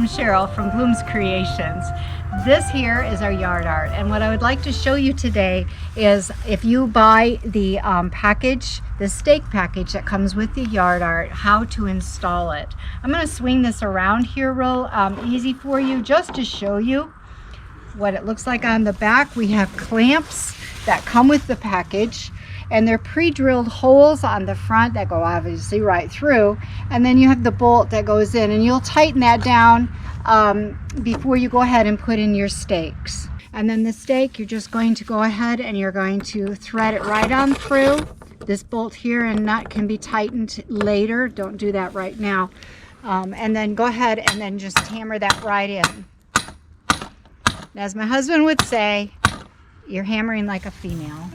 I'm Cheryl from Bloom's Creations. This here is our yard art, and what I would like to show you today is if you buy the package, the stake package that comes with the yard art, how to install it. I'm going to swing this around here real easy for you just to show you what it looks like. On the back we have clamps that come with the package, and they're pre-drilled holes on the front that go obviously right through, and then you have the bolt that goes in, and you'll tighten that down before you go ahead and put in your stakes. And then the stake, you're just going to go ahead and you're going to thread it right on through. This bolt here and nut can be tightened later, don't do that right now. And then go ahead and then just hammer that right in. As my husband would say, you're hammering like a female.